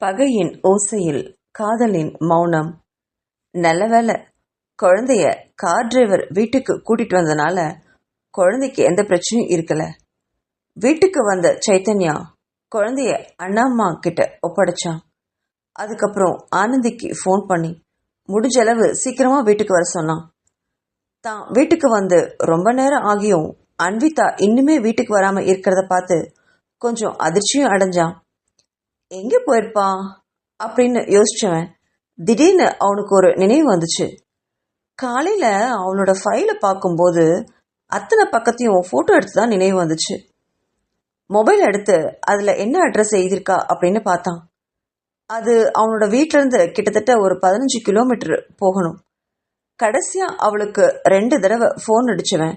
பகையின் ஓசையில் காதலின் மௌனம். நல்லவேளை குழந்தைய கார் டிரைவர் வீட்டுக்கு கூட்டிட்டு வந்தனால குழந்தைக்கு எந்த பிரச்சனையும் இருக்கல. வீட்டுக்கு வந்த சைத்தன்யா குழந்தைய அண்ணாம்மா கிட்ட ஒப்படைச்சான். அதுக்கப்புறம் ஆனந்திக்கு ஃபோன் பண்ணி முடிஞ்ச அளவு சீக்கிரமா வீட்டுக்கு வர சொன்னான். தான் வீட்டுக்கு வந்து ரொம்ப நேரம் ஆகியும் அன்விதா இன்னுமே வீட்டுக்கு வராம இருக்கிறத பார்த்து கொஞ்சம் அதிர்ச்சியும் அடைஞ்சான். எங்க போயிருப்பா அப்படின்னு யோசிச்சவன் திடீர்னு அவனுக்கு ஒரு நினைவு வந்துச்சு. காலையில அவளோட ஃபைலை பார்க்கும்போது அத்தனை பக்கத்தையும் போட்டோ எடுத்துதான் நினைவு வந்துச்சு. மொபைல் எடுத்து அதுல என்ன அட்ரஸ் எழுதியிருக்கா அப்படின்னு பார்த்தான். அது அவனோட வீட்டுல இருந்து கிட்டத்தட்ட ஒரு 15 கிலோமீட்டர் போகணும். கடைசியா அவளுக்கு 2 தடவை போன் அடிச்சவன்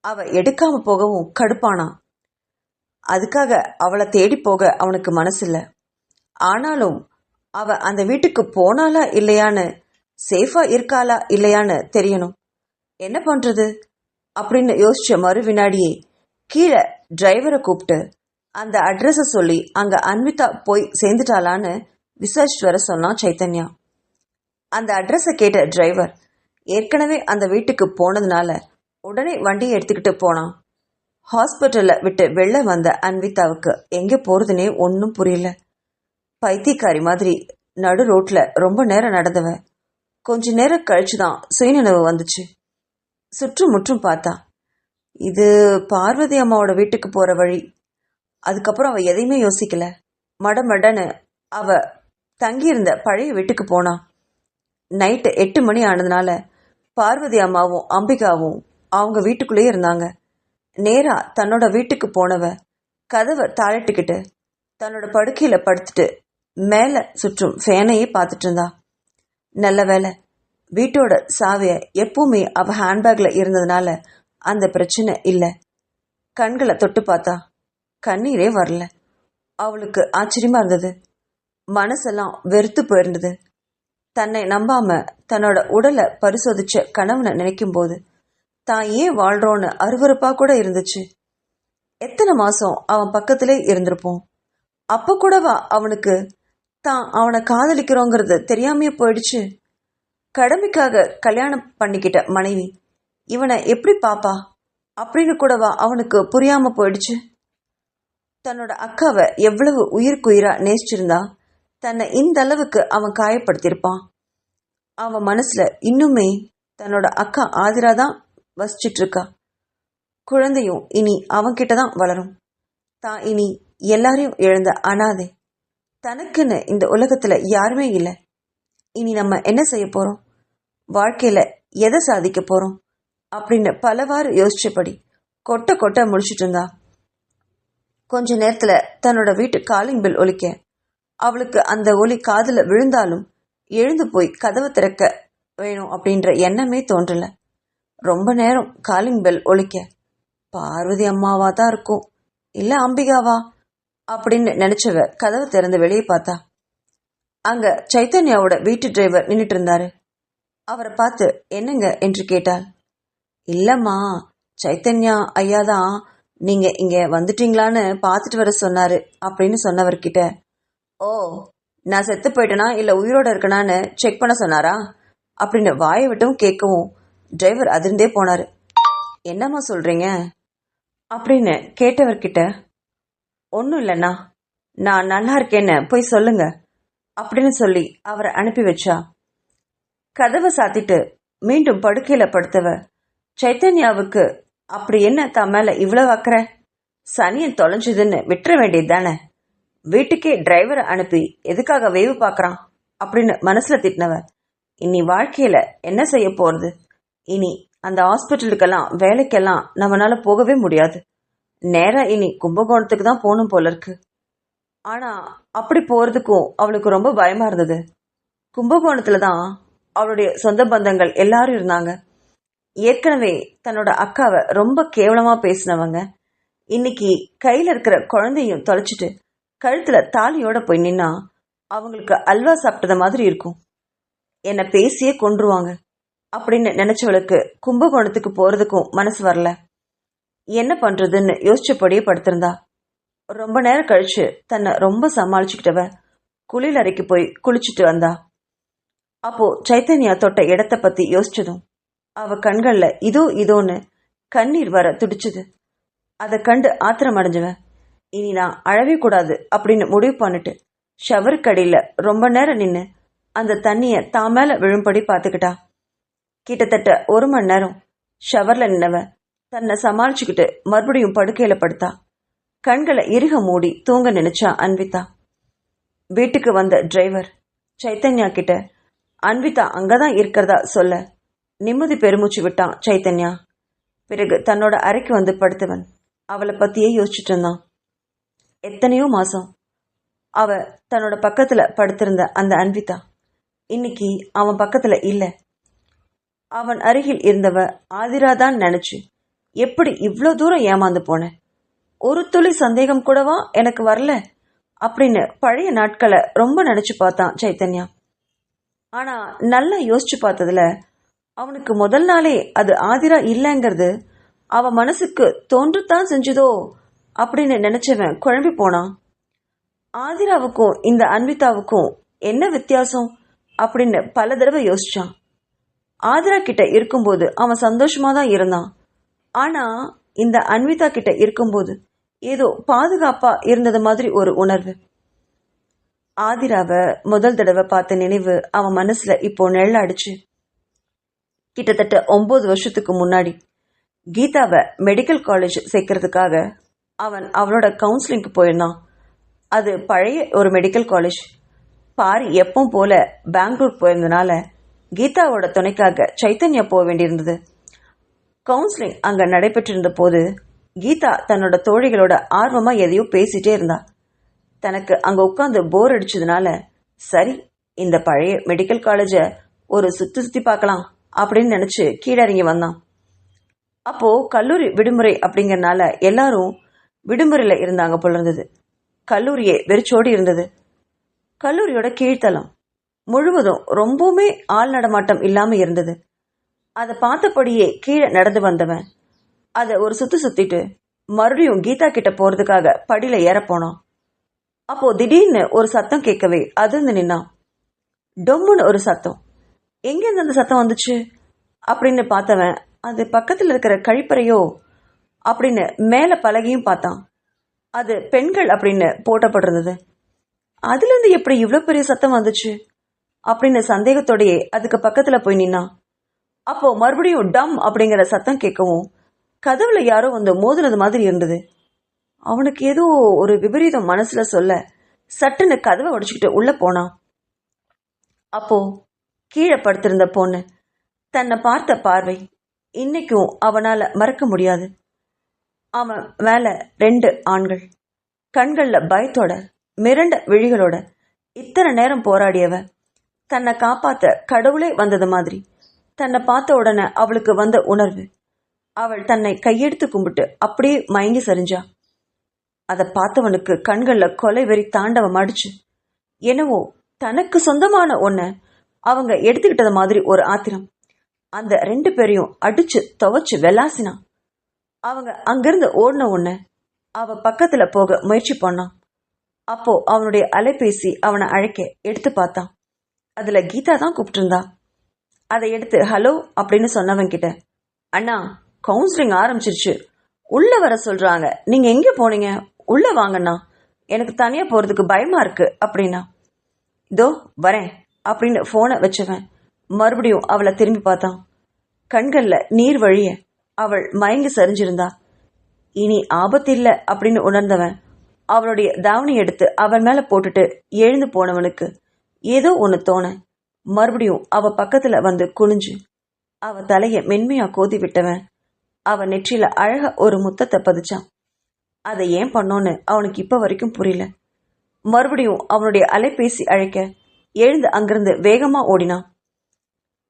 அவ எடுக்காம போகவும் கடுப்பானான். அதுக்காக அவளை தேடி போக அவனுக்கு மனசில்ல. ஆனாலும் அவ அந்த வீட்டுக்கு போனாலா இல்லையான்னு, சேஃபா இருக்காளா இல்லையான்னு தெரியணும். என்ன பண்றது அப்படின்னு யோசிச்ச மறு வினாடியே கீழே டிரைவரை கூப்பிட்டு அந்த அட்ரஸ சொல்லி அங்க அன்விதா போய் சேர்ந்துட்டாளான்னு விசாரிச்சுட்டு வர சொன்னான் சைத்தன்யா. அந்த அட்ரஸை கேட்ட டிரைவர் ஏற்கனவே அந்த வீட்டுக்கு போனதுனால உடனே வண்டியை எடுத்துக்கிட்டு போனான். ஹாஸ்பிட்டல்ல விட்டு வெளில வந்த அன்விதாவுக்கு எங்க போறதுனே ஒன்னும் புரியல. பைத்தியக்காரி மாதிரி நடு ரோட்ல ரொம்ப நேரம் நடந்தவ கொஞ்ச நேரம் கழிச்சுதான் சுயநினைவு வந்துச்சு. சுற்றும் முற்றும் பார்த்தா இது பார்வதி அம்மாவோட வீட்டுக்கு போற வழி. அதுக்கப்புறம் அவ எதையுமே யோசிக்கல. மடமடன்னு அவ தங்கியிருந்த பழைய வீட்டுக்கு போனா. நைட்டு 8 மணி ஆனதுனால பார்வதி அம்மாவும் அம்பிகாவும் அவங்க வீட்டுக்குள்ளேயே இருந்தாங்க. நேரா தன்னோட வீட்டுக்கு போனவ கதவை தாளிட்டுக்கிட்டு தன்னோட படுக்கையில படுத்துட்டு மேல சுற்றும் ஃபேனையே பார்த்துட்டு இருந்தா. நல்ல வேலை வீட்டோட சாவிய எப்பவுமே அவ ஹேண்ட்பேக்ல இருந்ததுனால அந்த பிரச்சனை இல்ல. கண்களை தொட்டு பார்த்தா கண்ணீரே வரல. அவளுக்கு ஆச்சரியமா இருந்தது. மனசெல்லாம் வெறுத்து போயிருந்தது. தன்னை நம்பாம தன்னோட உடலை பரிசோதிச்ச கணவனை நினைக்கும் போது தான் ஏன் வாழ்றோன்னு அருவருப்பா கூட இருந்துச்சு. எத்தனை மாசம் அவன் பக்கத்திலே இருந்திருப்போம். அப்ப கூடவா அவனுக்கு தான் அவனை காதலிக்கிறோங்கிறது தெரியாமையே போயிடுச்சு. கடமைக்காக கல்யாணம் பண்ணிக்கிட்ட மனைவி இவனை எப்படி பாப்பா அப்படின்னு கூடவா அவனுக்கு புரியாம போயிடுச்சு. தன்னோட அக்காவை எவ்வளவு உயிருக்குயிரா நேசிச்சிருந்தா தன்னை இந்த அளவுக்கு அவன் காயப்படுத்தியிருப்பான். அவன் மனசுல இன்னுமே தன்னோட அக்கா ஆதிராதான் வசிச்சிட்டு இருக்கா. குழந்தையும் இனி அவன்கிட்டதான் வளரும். தான் இனி எல்லாரையும் இழந்த அனாதை. தனக்குன்னு இந்த உலகத்துல யாருமே இல்லை. இனி நம்ம என்ன செய்ய போறோம், வாழ்க்கையில எதை சாதிக்க போறோம் அப்படின்னு பலவாறு யோசிச்சபடி கொட்ட கொட்ட முடிச்சிட்டு இருந்தா. கொஞ்ச நேரத்துல தன்னோட வீட்டு காலிங் பெல் ஒலிக்க அவளுக்கு அந்த ஒலி காதுல விழுந்தாலும் எழுந்து போய் கதவை திறக்க வேணும் அப்படின்ற எண்ணமே தோன்றல. ரொம்ப நேரம் காலிங் பெல் ஒலிக்க பார்வதி அம்மாவா தான் இருக்கும், இல்ல அம்பிகாவா அப்படின்னு நினைச்சவ கதவை திறந்து வெளியே பார்த்தா. அங்க சைத்தன்யாவோட வீட்டு டிரைவர் நின்றுட்டு இருந்தாரு. அவரை பார்த்து என்னங்க என்று கேட்டாள். இல்லம்மா, சைத்தன்யா ஐயாதான் நீங்க இங்க வந்துட்டீங்களான்னு பார்த்துட்டு வர சொன்னாரு அப்படின்னு சொன்னவர்கிட்ட, ஓ நான் செத்து போயிட்டேனா இல்ல உயிரோட இருக்கனான்னு செக் பண்ண சொன்னாரா அப்படின்னு வாயை விட்டும் கேட்கவும் டிரைவர் அதிர்ந்தே போனாரு. என்னம்மா சொல்றீங்க அப்படின்னு கேட்டவர்கிட்ட, ஒன்னும் இல்லைண்ணா, நான் நல்லா இருக்கேன்னு போய் சொல்லுங்க அப்படின்னு சொல்லி அவரை அனுப்பி வச்சா. கதவை சாத்திட்டு மீண்டும் படுக்கையில படுத்தவ சைத்தன்யாவுக்கு அப்படி என்ன தான் மேல இவ்வளவு அக்கறை, சனியன் தொலைஞ்சதுன்னு விட்டுற வேண்டியது தானே, வீட்டுக்கே டிரைவரை அனுப்பி எதுக்காக வேவு பார்க்கறான் அப்படின்னு மனசுல திட்டினவ இனி வாழ்க்கையில என்ன செய்ய போறது. இனி அந்த ஹாஸ்பிட்டலுக்கெல்லாம் வேலைக்கெல்லாம் நம்மளால போகவே முடியாது. நேரா இனி கும்பகோணத்துக்கு தான் போகணும் போல இருக்கு. ஆனா அப்படி போறதுக்கும் அவளுக்கு ரொம்ப பயமா இருந்தது. கும்பகோணத்துலதான் அவளுடைய சொந்த பந்தங்கள் எல்லாரும் இருந்தாங்க. ஏற்கனவே தன்னோட அக்காவை ரொம்ப கேவலமா பேசினவங்க இன்னைக்கு கையில இருக்கிற குழந்தையும் தொலைச்சிட்டு கழுத்துல தாலியோட போய் நின்னா அவங்களுக்கு அல்வா சாப்பிட்டத மாதிரி இருக்கும். என்ன பேசியே கொன்றுவாங்க அப்படின்னு நினைச்சவளுக்கு கும்பகோணத்துக்கு போறதுக்கும் மனசு வரல. என்ன பண்றதுன்னு யோசிச்சபடியே படுத்திருந்தா. ரொம்ப நேரம் கழிச்சு தன்னை ரொம்ப சமாளிச்சுக்கிட்டவ குளியலறைக்கு போய் குளிச்சுட்டு வந்தா. அப்போ சைத்தன்யா தொட்ட இடத்த பத்தி யோசிச்சதும் அவ கண்கள்ல இதோன்னு கண்ணீர் வர துடிச்சுது. அதை கண்டு ஆத்திரம் அடைஞ்சவன், இனி நான் அழவே கூடாது அப்படின்னு முடிவு பண்ணிட்டு ஷவருக்கடியில ரொம்ப நேரம் நின்று அந்த தண்ணிய தான் மேல விழும்படி பார்த்துக்கிட்டா. கிட்டத்தட்ட 1 மணி நேரம் ஷவர்ல நின்னவ தன்னை சமாளிச்சுக்கிட்டு மறுபடியும் படுக்கையில படுத்தா. கண்களை இறுக மூடி தூங்க நினைச்சா அன்விதா. வீட்டுக்கு வந்த டிரைவர் சைத்தன்யா கிட்ட அன்விதா அங்கதான் இருக்கிறதா சொல்ல நிம்மதி பெருமூச்சு விட்டான் சைத்தன்யா. பிறகு தன்னோட அறைக்கு வந்து படுத்தவன் அவளை பத்தியே யோசிச்சுட்டு இருந்தான். எத்தனையோ மாசம் அவ தன்னோட பக்கத்துல படுத்திருந்த அந்த அன்விதா இன்னைக்கு அவன் பக்கத்துல இல்ல. அவன் அருகில் இருந்தவ ஆதிராதான் நினைச்சு எப்படி இவ்வளோ தூரம் ஏமாந்து போன, ஒரு துளி சந்தேகம் கூடவா எனக்கு வரல அப்படின்னு பழைய நாட்களை ரொம்ப நினைச்சு பார்த்தான் சைத்தன்யா. ஆனா நல்லா யோசிச்சு பார்த்ததுல அவனுக்கு முதல் நாளே அது ஆதிரா இல்லைங்கிறது அவ மனசுக்கு தோன்றுத்தான் செஞ்சதோ அப்படின்னு நினைச்சவன் குழம்பி போனான். ஆதிராவுக்கும் இந்த அன்விதாவுக்கும் என்ன வித்தியாசம் அப்படின்னு பல தடவை யோசிச்சான். ஆதிரா கிட்ட இருக்கும்போது அவன் சந்தோஷமா தான் இருந்தான். ஆனா இந்த அன்விதா கிட்ட இருக்கும்போது ஏதோ பாதுகாப்பா இருந்தது மாதிரி ஒரு உணர்வு. ஆதிராவை முதல் தடவை பார்த்த நினைவு அவன் மனசுல இப்போ நிழல் அடிச்சு. கிட்டத்தட்ட 9 வருஷத்துக்கு முன்னாடி கீதாவை மெடிக்கல் காலேஜ் சேர்க்கறதுக்காக அவன் அவளோட கவுன்சிலிங்க்கு போயிருந்தான். அது பழைய ஒரு மெடிக்கல் காலேஜ். பாரி எப்பவும் போல பெங்களூர் போயிருந்தனால கீதாவோட துணைக்காக சைத்தன்யா போக வேண்டியிருந்தது. கவுன்சிலிங் அங்க நடைபெற்றிருந்த போது கீதா தன்னோட தோழிகளோட ஆர்வமா எதையோ பேசிட்டே இருந்தா. தனக்கு அங்க உட்காந்து போர் அடிச்சதுனால சரி இந்த பழைய மெடிக்கல் காலேஜ ஒரு சுத்தி பார்க்கலாம் அப்படின்னு நினைச்சு கீழறங்கி வந்தான். அப்போ கல்லூரி விடுமுறை அப்படிங்கறனால எல்லாரும் விடுமுறையில இருந்தாங்க போல இருந்தது. கல்லூரியே வெறிச்சோடி இருந்தது. கல்லூரியோட கீழ்த்தளம் முழுவதும் ரொம்பவுமே ஆள் நடமாட்டம் இல்லாம இருந்தது. அதை பார்த்தபடியே கீழே நடந்து வந்தவன் அதை ஒரு சுத்திட்டு மறுபடியும் கீதா கிட்ட போறதுக்காக படியில ஏற போனான். அப்போ திடீர்னு ஒரு சத்தம் கேட்கவே அதிர்ந்து நின்னான். டொம்முன்னு ஒரு சத்தம். எங்கிருந்து அந்த சத்தம் வந்துச்சு அப்படின்னு பார்த்தவன் அது பக்கத்துல இருக்கிற கழிப்பறையோ அப்படின்னு மேல பலகையும் பார்த்தான். அது பெண்கள் அப்படின்னு போட்டப்பட்டிருந்தது. அதுல இருந்து எப்படி இவ்வளவு பெரிய சத்தம் வந்துச்சு அப்படின்னு சந்தேகத்தோடையே அதுக்கு பக்கத்துல போய் நின்னான். அப்போ மறுபடியும் டம் அப்படிங்கிற சத்தம் கேட்கவும் கதவுல யாரோ வந்து மோதுனது மாதிரி இருந்தது. அவனுக்கு ஏதோ ஒரு விபரீதம் மனசுல சொல்ல சட்டுன்னு கதவை உடைச்சுக்கிட்டு உள்ள போனான். அப்போ கீழே படுத்திருந்த பொண்ணு தன்னை பார்த்த பார்வை இன்னைக்கும் அவனால மறக்க முடியாது. அவன் மேல 2 ஆண்கள் கண்கள்ல பயத்தோட மிரண்ட விழிகளோட இத்தனை நேரம் போராடியவ தன்னை காப்பாத்த கடவுளே வந்தது மாதிரி தன்னை பார்த்த உடனே அவளுக்கு வந்த உணர்வு. அவள் தன்னை கையெடுத்து கும்பிட்டு அப்படியே மயங்கி சரிஞ்சா. அதை பார்த்தவனுக்கு கண்கள்ல கொலை வெறி தாண்டவம் அடிச்சு என்னவோ தனக்கு சொந்தமான ஒன்ன அவங்க எடுத்துக்கிட்டது மாதிரி ஒரு ஆத்திரம். அந்த 2 பேரையும் அடிச்சு துவைச்சு வெலாசினான். அவங்க அங்கிருந்து ஓடின உடனே அவ பக்கத்துல போக முயற்சி பண்ணான். அப்போ அவனுடைய அலைபேசி அவனை அழைக்க எடுத்து பார்த்தான். அதுல கீதா தான் கூப்பிட்டு இருந்தா. அதை எடுத்து ஹலோ அப்படின்னு சொன்னவன் கிட்ட, அண்ணா கவுன்சிலிங் ஆரம்பிச்சிருச்சு, உள்ள வர சொல்றாங்க, நீங்க எங்க போனீங்க, உள்ள வாங்கண்ணா, எனக்கு தனியா போறதுக்கு பயமா இருக்கு அப்படின்னா. இதோ வரேன் அப்படின்னு போனை வச்சவன் மறுபடியும் அவளை திரும்பி பார்த்தான். கண்கள்ல நீர் வழிய அவள் மயங்கி சரிஞ்சிருந்தா. இனி ஆபத்து இல்லை அப்படின்னு உணர்ந்தவன் அவளுடைய தாவணி எடுத்து அவன் மேல போட்டுட்டு எழுந்து போனவனுக்கு ஏதோ ஒன்னு தோண மறுபடியும் அவ பக்கத்துல வந்து குனிஞ்சு அவ தலைய மென்மையா கோதி விட்டவன் அவ நெற்றியில அழகா ஒரு முத்தத்தை பதிச்சான். அதை ஏன் பண்ணோன்னு அவனுக்கு இப்ப வரைக்கும் புரியல. மறுபடியும் அவனுடைய அலைபேசி அழைக்க எழுந்து அங்கிருந்து வேகமா ஓடினான்.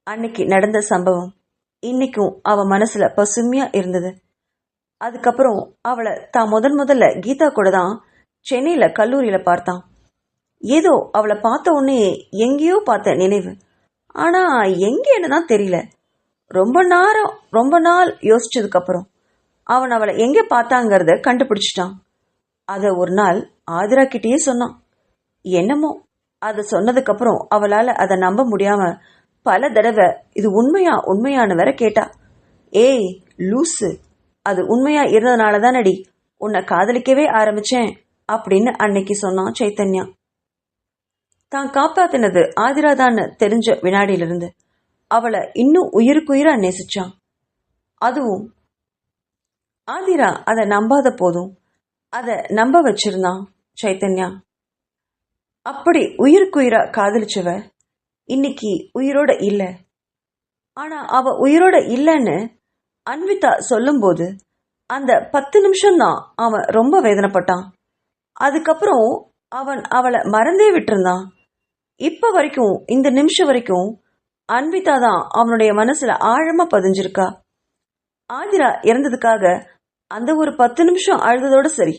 அன்னைக்கு நடந்த சம்பவம் இன்னைக்கும் அவ மனசுல பசுமையா இருந்தது. அதுக்கப்புறம் அவளை தான் முதல்ல கீதா கூட தான் சென்னையில கல்லூரியில பார்த்தான். ஏதோ அவளை பார்த்த உடனே எங்கேயோ பார்த்த நினைவு. ஆனா எங்கேன்னு தான் தெரியல. ரொம்ப நாள் யோசிச்சதுக்கு அப்புறம் அவன் அவளை எங்க பார்த்தாங்கிறத கண்டுபிடிச்சிட்டான். அத ஒரு நாள் ஆதிரா கிட்டேயே சொன்னான். என்னமோ அது சொன்னதுக்கப்புறம் அவளால் அதை நம்ப முடியாம பல தடவை இது உண்மையான்னு வேற கேட்டா. ஏய் லூசு, அது உண்மையா இருந்ததுனால தானடி உன்னை காதலிக்கவே ஆரம்பிச்சேன் அப்படின்னு அன்னைக்கு சொன்னான் சைத்தன்யா. தான் காப்பாத்தினது ஆதிராதான்னு தெரிஞ்ச வினாடியிலிருந்து அவளை இன்னும் உயிருக்குயிரா நேசிச்சான். அதுவும் ஆதிரா அதை நம்பாத போதும் அதை நம்ப வச்சிருந்தான் சைத்தன்யா. அப்படி உயிருக்குயிரா காதலிச்சவ இன்னைக்கு உயிரோட இல்ல. ஆனா அவ உயிரோட இல்லைன்னு அன்விதா சொல்லும்போது அந்த 10 நிமிஷம்தான் அவன் ரொம்ப வேதனைப்பட்டான். அதுக்கப்புறம் அவன் அவளை மறந்தே விட்டுருந்தான். இப்ப வரைக்கும், இந்த நிமிஷம் வரைக்கும் அன்விதா தான் அவனுடைய மனசுல ஆழமா பதிஞ்சிருக்கா. ஆதிரா இறந்ததுக்காக அந்த ஒரு 10 நிமிஷம் அழுததோட சரி.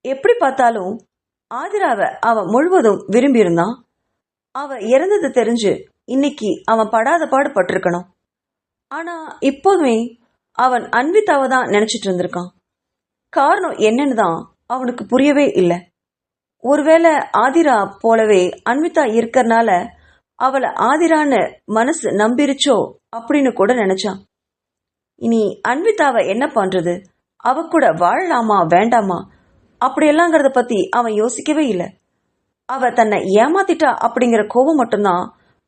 எப்படி பார்த்தாலும் ஆதிராவை அவன் முழுவதும் விரும்பி இருந்தான். அவ இறந்தது தெரிஞ்சு இன்னைக்கு அவன் படாத பாடு பட்டிருக்கணும். ஆனா இப்போதுமே அவன் அன்விதாவை தான் நினைச்சிட்டு இருந்திருக்கான். காரணம் என்னன்னு தான் அவனுக்கு புரியவே இல்லை. ஒருவேளை ஆதிரா போலவே அன்விதா இருக்கறனால அவளை ஆதிரான்னு மனசு நம்பிருச்சோ அப்படின்னு கூட நினைச்சான். இனி அன்விதாவை என்ன பண்றது, அவ கூட வாழலாமா வேண்டாமா அப்படியெல்லாங்கிறத பத்தி அவன் யோசிக்கவே இல்லை. அவ தன்னை ஏமாத்திட்டா அப்படிங்கிற கோபம் மட்டும்தான்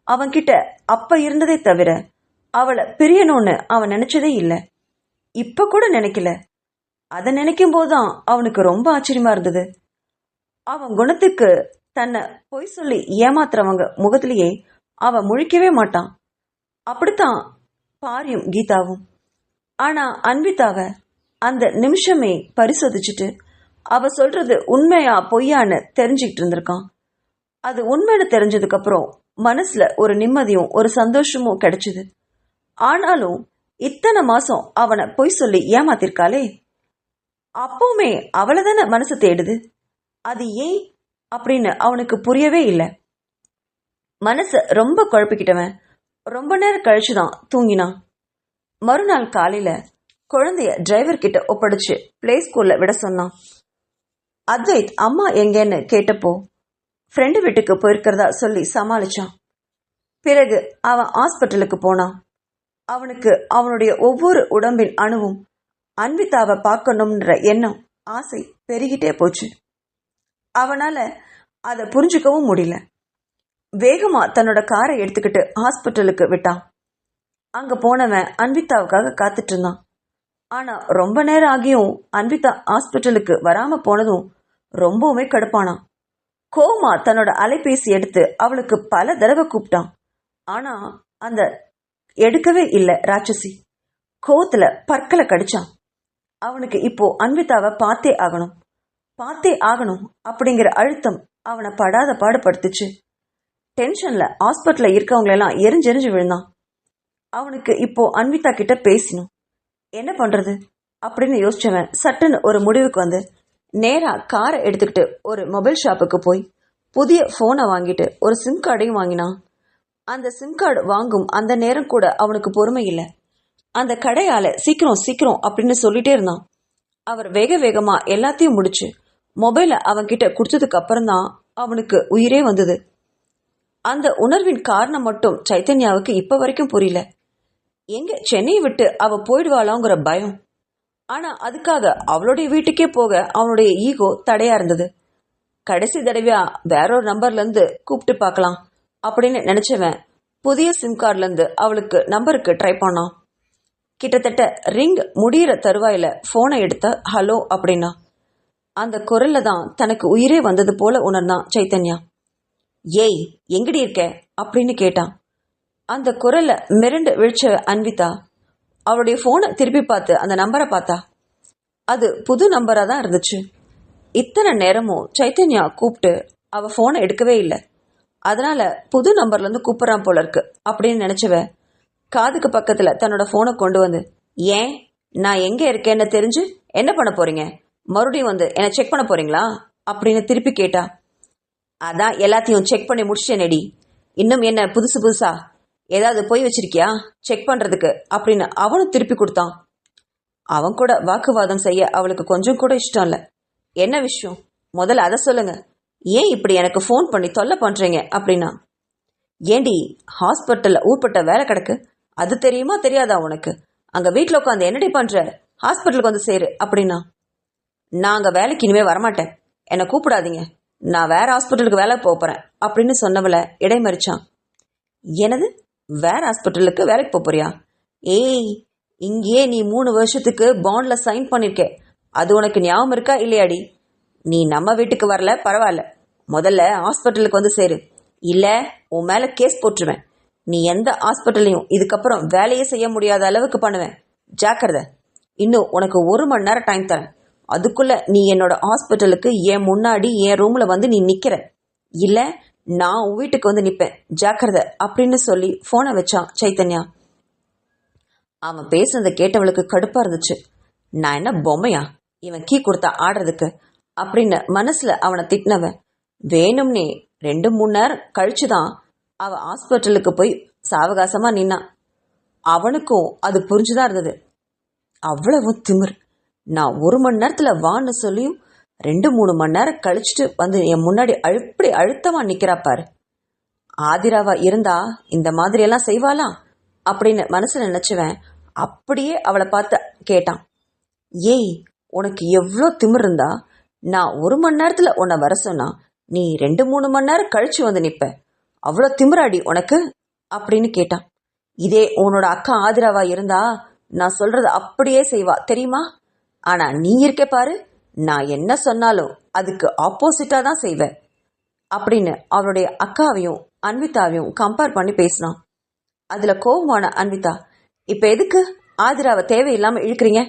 அவன்கிட்ட அப்ப இருந்ததே தவிர அவளை பிரியணும்னு அவன் நினைச்சதே இல்லை. இப்ப கூட நினைக்கல. அதை நினைக்கும் போதுதான் அவனுக்கு ரொம்ப ஆச்சரியமா இருந்தது. அவன் குணத்துக்கு தன்னை பொய் சொல்லி ஏமாத்துறவங்க முகத்திலேயே அவன் முழிக்கவே மாட்டான். அப்படித்தான் பாரியும் கீதாவும். ஆனா அன்விதாவ அந்த நிமிஷமே பரிசோதிச்சுட்டு அவ சொல்றது உண்மையா பொய்யான்னு தெரிஞ்சுக்கிட்டு இருந்திருக்கான். அது உண்மைன்னு தெரிஞ்சதுக்கு அப்புறம் மனசுல ஒரு நிம்மதியும் ஒரு சந்தோஷமும் கிடைச்சது. ஆனாலும் இத்தனை மாசம் அவனை பொய் சொல்லி ஏமாத்திருக்காளே, அப்பவுமே அவளை தானே மனசு தேடுது. அது ஏன் அப்படின்னு அவனுக்கு புரியவே இல்லை. மனச ரொம்ப குழப்பிக்கிட்டவன் ரொம்ப நேரம் கழிச்சுதான் தூங்கினான். மறுநாள் காலையில குழந்தைய டிரைவர் கிட்ட ஒப்படைச்சு பிளே ஸ்கூல்ல விட சொன்னான். அத்வைத் அம்மா எங்கன்னு கேட்டப்போ ஃப்ரெண்டு வீட்டுக்கு போயிருக்கிறதா சொல்லி சமாளிச்சான். பிறகு அவன் ஹாஸ்பிட்டலுக்கு போனான். அவனுக்கு அவனுடைய ஒவ்வொரு உடம்பின் அணுவும் அன்விதாவை பார்க்கணும்ன்ற எண்ணம், ஆசை பெருகிட்டே போச்சு. அவனால அதை புரிஞ்சுக்கவும் முடியல. வேகமா தன்னோட காரை எடுத்துக்கிட்டு ஹாஸ்பிட்டலுக்கு விட்டான். அங்க போனவன் அன்விதாவுக்காக காத்துட்டு இருந்தான். ஆனா ரொம்ப நேரம் ஆகியும் அன்விதா ஹாஸ்பிட்டலுக்கு வராம போனதும் ரொம்பவுமே கடுப்பானான். கோமா தன்னோட அலைபேசி எடுத்து அவளுக்கு பல தடவை கூப்பிட்டான். ஆனா அந்த எடுக்கவே இல்லை ராட்சசி. கோவத்துல பற்களை கடிச்சான். அவனுக்கு இப்போ அன்விதாவை பார்த்தே ஆகணும் அப்படிங்கிற அழுத்தம் அவனை படாத பாடுபடுத்துச்சு. டென்ஷன்ல ஹாஸ்பிட்டல்ல இருக்கவங்களெல்லாம் எரிஞ்செறிஞ்சு விழுந்தான். அவனுக்கு இப்போ அன்விதா கிட்ட பேசணும். என்ன பண்றது அப்படின்னு யோசிச்சவன் சட்டுன்னு ஒரு முடிவுக்கு வந்து நேரா காரை எடுத்துக்கிட்டு ஒரு மொபைல் ஷாப்புக்கு போய் புதிய போனை வாங்கிட்டு ஒரு சிம் கார்டையும் வாங்கினான். அந்த சிம் கார்டு வாங்கும் அந்த நேரம் கூட அவனுக்கு பொறுமை இல்லை. அந்த கடையால சீக்கிரம் அப்படின்னு சொல்லிட்டே இருந்தான். அவர் வேக வேகமா எல்லாத்தையும் முடிச்சு மொபைல அவன்கிட்ட கொடுத்ததுக்கு அப்புறம் தான் அவனுக்கு உயிரே வந்தது. அந்த உணர்வின் காரணம் மட்டும் சைத்தன்யாவுக்கு இப்ப வரைக்கும் புரியல. எங்க சென்னையை விட்டு அவ போயிடுவாளாங்கிற பயம். ஆனா அதுக்காக அவளுடைய வீட்டுக்கே போக அவனுடைய ஈகோ தடையா இருந்தது. கடைசி தடவையா வேறொரு நம்பர்ல இருந்து கூப்பிட்டு பார்க்கலாம் அப்படின்னு நினைச்சவன் புதிய சிம் கார்டுல இருந்து அவளுக்கு நம்பருக்கு ட்ரை பண்ணான். கிட்டத்தட்ட ரிங் முடிகிற தருவாயில போனை எடுத்த ஹலோ அப்படின்னா அந்த குரல்ல தான் தனக்கு உயிரே வந்தது போல உணர்ந்தான் சைத்தன்யா. ஏய் எங்கடி இருக்க அப்படின்னு கேட்டான். அந்த குரல்ல மிரண்டு விழிச்ச அன்விதா அவளுடைய போனை திருப்பி பார்த்து அந்த நம்பரை பார்த்தா. அது புது நம்பரா தான் இருந்துச்சு. இத்தனை நேரமும் சைத்தன்யா கூப்பிட்டு அவ போனை எடுக்கவே இல்லை. அதனால புது நம்பர்ல இருந்து கூப்பிடுறான் போல இருக்கு அப்படின்னு நினைச்சவ காதுக்கு பக்கத்துல தன்னோட போனை கொண்டு வந்து, ஏன் நான் எங்க இருக்கேன்னு தெரிஞ்சு என்ன பண்ண போறீங்க, மறுபடியும் வந்து என்ன செக் பண்ண போறீங்களா அப்படின்னு திருப்பி கேட்டா. அதான் எல்லாத்தையும் செக் பண்ணி முடிச்சிட்டேனேடி, இன்னும் என்ன புதுசா ஏதாவது போய் வச்சிருக்கியா செக் பண்றதுக்கு அப்படின்னு அவனும் திருப்பி கொடுத்தான். அவன் கூட வாக்குவாதம் செய்ய அவளுக்கு கொஞ்சம் கூட இஷ்டம் இல்லை. என்ன விஷயம் முதல்ல அதை சொல்லுங்க, ஏன் இப்படி எனக்கு ஃபோன் பண்ணி தொல்லை பண்ணுறீங்க அப்படின்னா, ஏண்டி ஹாஸ்பிட்டலில் ஊர்பட்ட வேலை கிடக்கு, அது தெரியுமா தெரியாதா உனக்கு? அங்கே வீட்டில் உட்காந்து என்னடி பண்ணுற, ஹாஸ்பிட்டலுக்கு வந்து சேரு அப்படின்னா, நான் அங்கே வேலைக்கு இனிமேல் வரமாட்டேன், என்னை கூப்பிடாதீங்க, நான் வேற ஹாஸ்பிட்டலுக்கு வேலை போகிறேன் அப்படின்னு சொன்னவளை இடைமறிச்சான். எனது வேற ஹாஸ்பிட்டலுக்கு வேலைக்கு போறியா? ஏய், இங்கேயே நீ 3 வருஷத்துக்கு பாண்ட்ல சைன் பண்ணிருக்க, அது உனக்கு ஞாபகம் இருக்கா இல்லையாடி? நீ நம்ம வீட்டுக்கு வரல பரவாயில்ல, முதல்ல ஹாஸ்பிட்டலுக்கு வந்து சேரு, இல்ல உன் மேல கேஸ் போட்டுருவேன். நீ எந்த ஹாஸ்பிட்டல்லையும் இதுக்கப்புறம் வேலையே செய்ய முடியாத அளவுக்கு பண்ணுவேன், ஜாக்கிரதை. இன்னும் உனக்கு 1 மணி நேரம் டைம் தரேன், அதுக்குள்ள நீ என்னோட ஹாஸ்பிட்டலுக்கு என் முன்னாடி என் ரூம்ல வந்து நீ நிக்கிற, இல்ல நான் உன் வீட்டுக்கு வந்து நிப்பேன், ஜாக்கிரதை அப்படின்னு சொல்லி போனை வச்சான் சைத்தன்யா. அவன் பேசுனதை கேட்டவளுக்கு கடுப்பா இருந்துச்சு. நான் என்ன பொம்மையா இவன் கீ கொடுத்தா ஆடுறதுக்கு அப்படின்னு மனசுல அவனை திட்டினவன் வேணும்னே 2-3 நேரம் கழிச்சுதான் அவ ஹாஸ்பிட்டலுக்கு போய் சாவகாசமா நின்னான். அவனுக்கும் அது புரிஞ்சுதான் இருந்தது. அவ்வளவு திமிர், நான் 1 மணி நேரத்துல வான்னு சொல்லியும் 2-3 மணி நேரம் கழிச்சுட்டு வந்து என் முன்னாடி அப்படி அழுத்தமா நிக்கிறா பாரு. ஆதிராவா இருந்தா இந்த மாதிரி எல்லாம் செய்வாளா அப்படின்னு மனசுல நினைச்சுவன் அப்படியே அவளை பார்த்து கேட்டான். ஏய், உனக்கு எவ்வளோ திமிர் இருந்தா நான் 1 மணி நேரத்துல உன்னை வர சொன்னா நீ 2-3 மணி நேரம் கழிச்சு வந்து நிப்ப, அவ்வளோ திமிராடி உனக்கு அப்படின்னு கேட்டான். இதே உன்னோட அக்கா ஆதிராவா இருந்தா நான் சொல்றது அப்படியே செய்வா தெரியுமா, ஆனா நீ இருக்க பாரு, நான் என்ன சொன்னாலும் அதுக்கு ஆப்போசிட்டா தான் செய்வேன் அப்படின்னு அவளுடைய அக்காவையும் அன்விதாவையும் கம்பேர் பண்ணி பேசினான். அதுல கோபமான அன்விதா, இப்ப எதுக்கு ஆதிராவை தேவையில்லாம இழுக்கிறீங்க?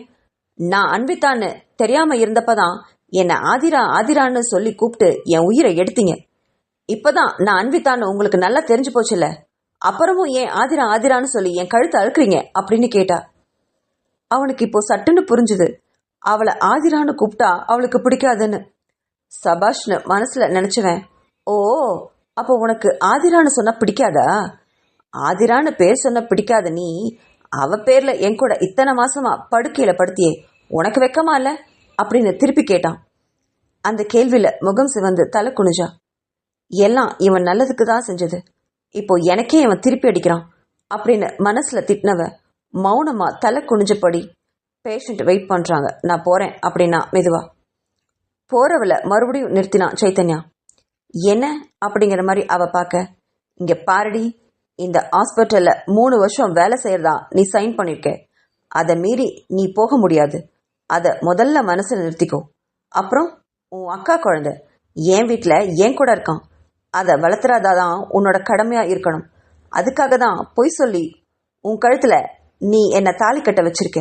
நான் அன்விதான்னு தெரியாம இருந்தப்பதான் என்னை ஆதிரா ஆதிரான்னு சொல்லி கூப்பிட்டு என் உயிரை எடுத்தீங்க. இப்பதான் நான் அன்விதான்னு உங்களுக்கு நல்லா தெரிஞ்சு போச்சுல்ல, அப்புறமும் ஏன் ஆதிரா ஆதிரான்னு சொல்லி என் கழுத்தை அழுக்கிறீங்க அப்படின்னு கேட்டா. அவனுக்கு இப்போ சட்டுன்னு புரிஞ்சுது, அவளை ஆதிரான்னு கூப்பிட்டா அவளுக்கு பிடிக்காதுன்னு. சபாஷ்னு மனசுல நினைச்சுவேன். ஓ, அப்போ உனக்கு ஆதிரான்னு சொன்னா பிடிக்காதா? ஆதிரான்னு பேர் சொன்ன பிடிக்காத நீ அவ பேர்ல என் கூட இத்தனை மாசமா படுக்கையில படுத்தியே, உனக்கு வெக்கமா இல்ல அப்படின்னு திருப்பி கேட்டான். அந்த கேள்வியில முகம் சிவந்து தலை குனிஞ்சா. எல்லாம் இவன் நல்லதுக்கு தான் செஞ்சது, இப்போ எனக்கே இவன் திருப்பி அடிக்கிறான் அப்படின்னு மனசுல திட்டினவ மௌனமா தலை குனிஞ்சபடி, பேஷண்ட் வெயிட் பண்றாங்க, நான் போறேன் அப்படின்னா மெதுவா. போறவள மறுபடியும் நிறுத்தினான் சைத்தன்யா. என்ன அப்படிங்கிற மாதிரி அவ பார்க்க, இங்க பாரடி, இந்த ஹாஸ்பிட்டல்ல 3 வருஷம் வேலை செய்யறதா நீ சைன் பண்ணிருக்க, அதை மீறி நீ போக முடியாது, அதை முதல்ல மனசுல நிறுத்திக்கோ. அப்புறம் உன் அக்கா குழந்தை என் வீட்டுல என் கூட இருக்கான், அதை வளர்த்துறாதான் உன்னோட கடமையா இருக்கணும். அதுக்காக தான் பொய் சொல்லி உன் கழுத்துல நீ என்ன தாலி கட்ட வச்சிருக்க,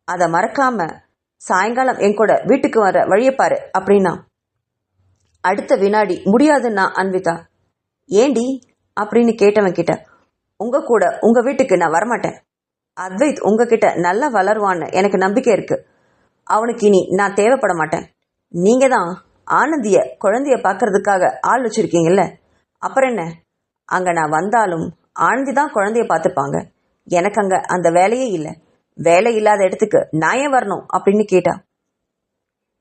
அதை மறக்காம சாயங்காலம் என் கூட வீட்டுக்கு வர வழியப்பாரு அப்படின்னா. அடுத்த வினாடி முடியாதுன்னா அன்விதா. ஏண்டி அப்படின்னு கேட்டவன் கிட்ட, உங்க கூட உங்க வீட்டுக்கு நான் வரமாட்டேன், அத்வைத் உங்ககிட்ட நல்லா வளருவான்னு எனக்கு நம்பிக்கை இருக்கு, அவனுக்கு இனி நான் தேவைப்பட மாட்டேன், நீங்க தான் ஆனந்திய குழந்தைய பார்க்கறதுக்காக ஆள் வச்சிருக்கீங்கல்ல, அப்புறம் என்ன, அங்க நான் வந்தாலும் ஆனந்தி தான் குழந்தைய பார்த்துப்பாங்க, எனக்கு அங்க அந்த வேலையே இல்லை, வேலை இல்லாத இடத்துக்கு நான் ஏன் வரணும் அப்படின்னு கேட்டா.